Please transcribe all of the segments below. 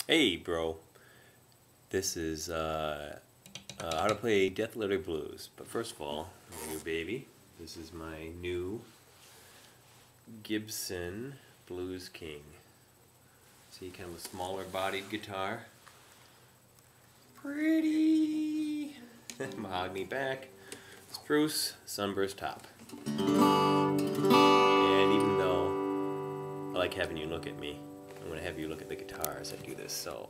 Hey, bro. This is how to play Death Letter Blues. But first of all, new baby. This is my new Gibson Blues King. See, kind of a smaller bodied guitar. Pretty. Mahogany back. Spruce sunburst top. And even though I like having you look at me, I'm going to have you look at the guitar as I do this. So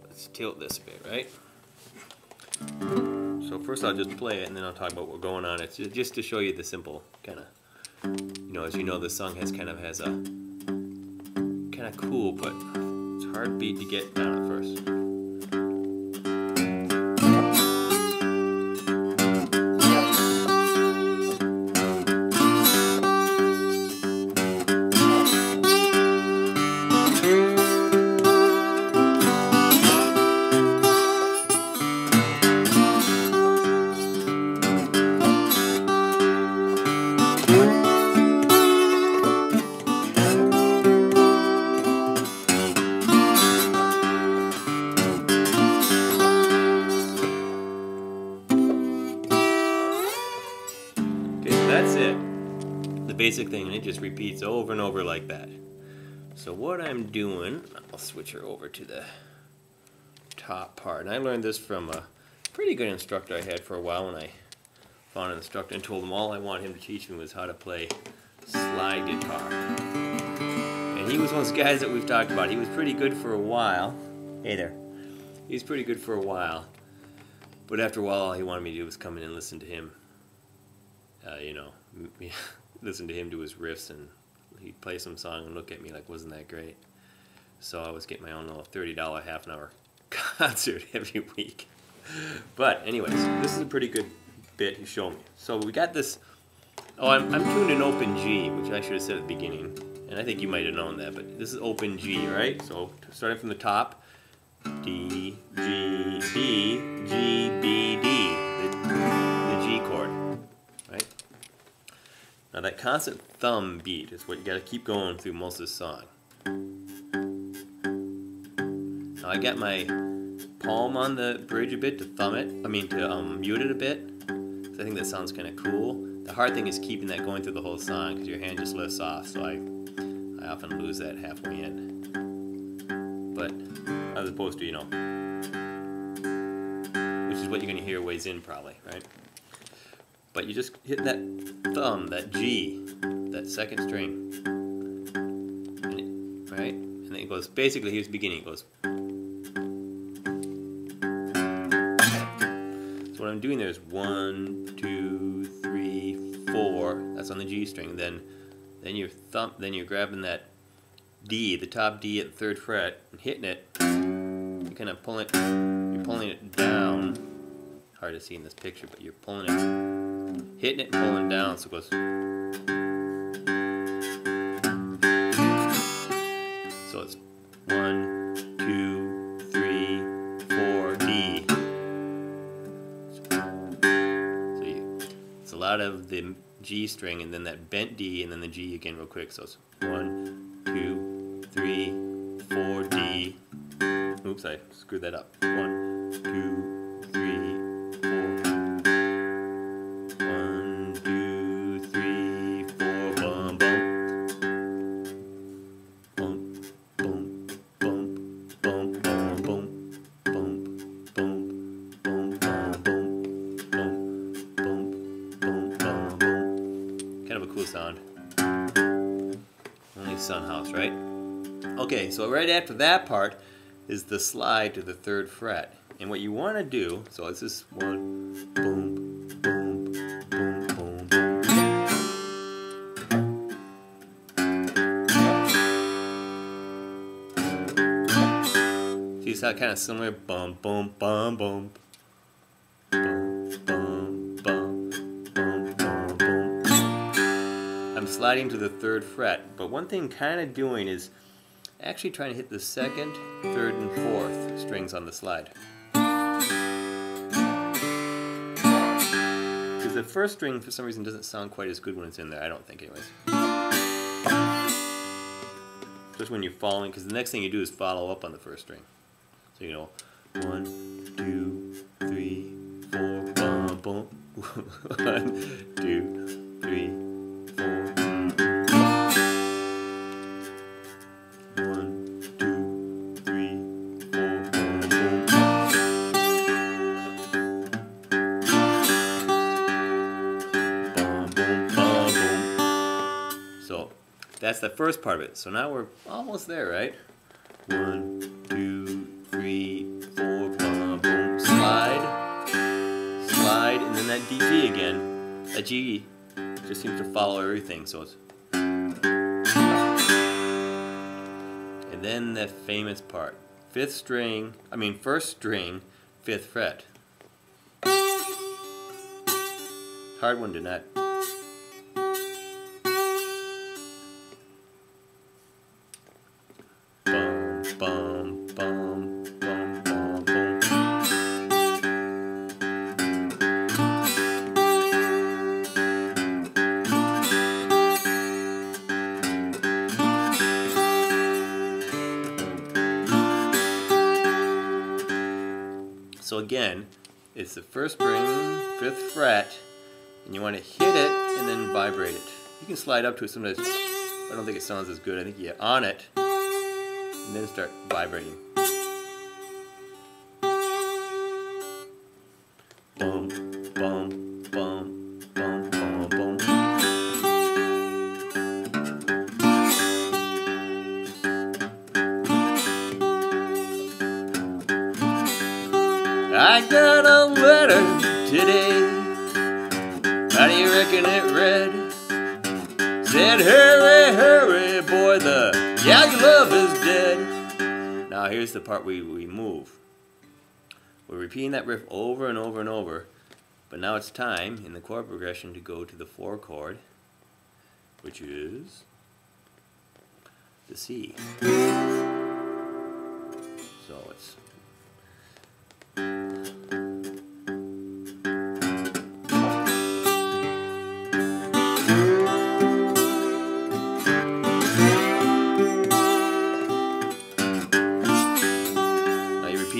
let's tilt this a bit, right? So first I'll just play it and then I'll talk about what's going on. It's just to show you the simple kind of, as you know, this song has a kind of cool, but it's hard beat to get down at first. That's it, the basic thing, and it just repeats over and over like that. So what I'm doing, I'll switch her over to the top part. And I learned this from a pretty good instructor I had for a while when I found an instructor and told him all I wanted him to teach me was how to play slide guitar. And he was one of those guys that we've talked about. He was pretty good for a while. Hey there. He was pretty good for a while. But after a while, all he wanted me to do was come in and listen to him. Listen to him do his riffs, and he'd play some song and look at me like, wasn't that great? So I was getting my own little $30 half-an-hour concert every week. But anyways, this is a pretty good bit he showed me. So we got this, I'm tuned in open G, which I should have said at the beginning, and I think you might have known that, but this is open G, right? So starting from the top, D, G, D, G, B, D, the G chord. Right? Now that constant thumb beat is what you got to keep going through most of the song. Now I got my palm on the bridge a bit to thumb it, to mute it a bit. So I think that sounds kind of cool. The hard thing is keeping that going through the whole song because your hand just lifts off, so I often lose that halfway in. But as opposed to, which is what you're going to hear ways in probably, right? But you just hit that thumb, that G, that second string, right? And then it goes, basically here's the beginning, it goes. So what I'm doing there is 1, 2, 3, 4, that's on the G string, then you're grabbing that D, the top D at the 3rd fret, and hitting it, you're kind of pulling it down. Hard to see in this picture, but you're pulling it, hitting it and pulling down, so it goes. So it's 1, 2, 3, 4, D. So it's a lot of the G string and then that bent D and then the G again real quick. So it's 1, 2, 3, 4, D. Oops, I screwed that up. 1, 2, 3. 1, 2, 3, 4, bum bum. Bump, bump, bump, bump, bump, bump, bump, bump, bump, bump, bump, bump, bump, bump. Kind of a cool sound. Only Sunhouse, right? Okay, so right after that part is the slide to the 3rd fret. And what you want to do, so this is 1, boom, boom, boom, boom, boom. See, it's kind of similar, bum, boom, bum, boom. Bum, bum, bum, bum, bum, boom. I'm sliding to the 3rd fret, but one thing kind of doing is actually trying to hit the 2nd, 3rd, and 4th strings on the slide. Because the 1st string, for some reason, doesn't sound quite as good when it's in there. I don't think, anyways. Just when you're following, because the next thing you do is follow up on the 1st string. So you know, 1, 2, 3, 4, bum, bum. 1, 2, 3, 4. 1, 2, 3, 4, bum, bum. Bum, bum, bum, bum. So that's the first part of it. So now we're almost there, right? 1, 2, 3, 4, bum, boom. Slide, slide, and then that G again. That G just seems to follow everything, so it's. And then that famous part. First string, 5th fret. Hard one to not. Bum, bum, bum, bum, bum. So again, it's the first string, 5th fret, and you want to hit it and then vibrate it. You can slide up to it sometimes. I don't think it sounds as good. I think you on it and then start vibrating. Bum, bum, bum, bum, bum, bum. I got a letter today. How do you reckon it read? Said, hurry, hurry, boy, the gal you love is dead. Now here's the part we move. We're repeating that riff over and over and over, but now it's time in the chord progression to go to the 4 chord, which is the C. So it's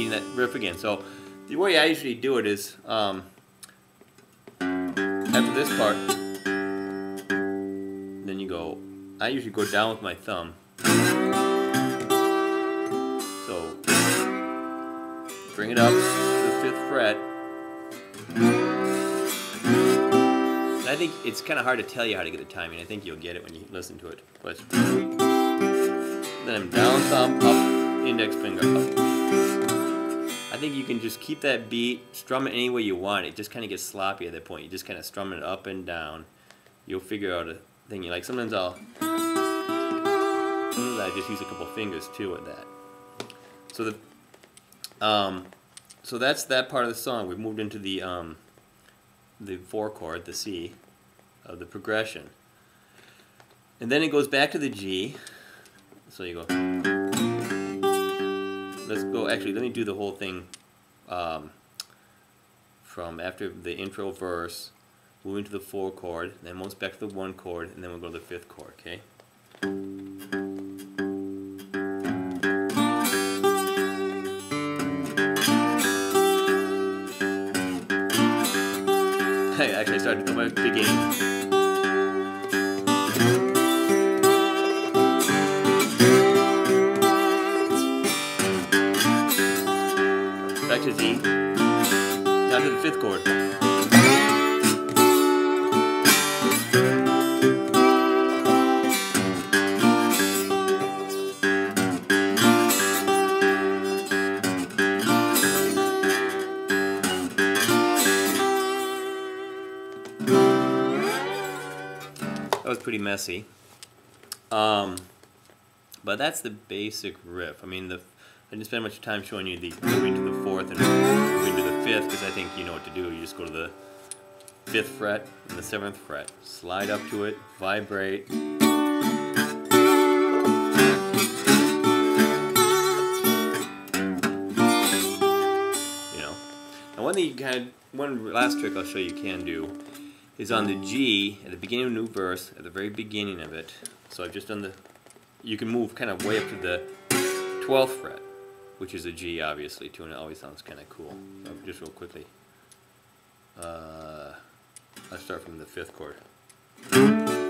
that riff again. So the way I usually do it is after this part, then you go, I usually go down with my thumb. So bring it up to the 5th fret. And I think it's kind of hard to tell you how to get the timing. I think you'll get it when you listen to it. But then I'm down, thumb, up, index finger, up. I think you can just keep that beat, strum it any way you want. It just kind of gets sloppy at that point. You just kind of strum it up and down. You'll figure out a thing you like. Sometimes I just use a couple fingers too with that. So so that's that part of the song. We've moved into the 4 chord, the C, of the progression, and then it goes back to the G. So you go. Let's go, actually, let me do the whole thing from after the intro verse, move into the 4 chord, then once back to the 1 chord, and then we'll go to the 5th chord, okay? Actually, I started from my beginning. Back to Z, down to the 5th chord. That was pretty messy, but that's the basic riff. I mean, I didn't spend much time showing you the moving to the 4th and moving to the 5th because I think you know what to do. You just go to the 5th fret and the 7th fret, slide up to it, vibrate. You know. And one last trick I'll show you can do is on the G at the beginning of a new verse, at the very beginning of it. So I've just done you can move kind of way up to the 12th fret, which is a G obviously too, and it always sounds kind of cool. So just real quickly, let's start from the 5th chord.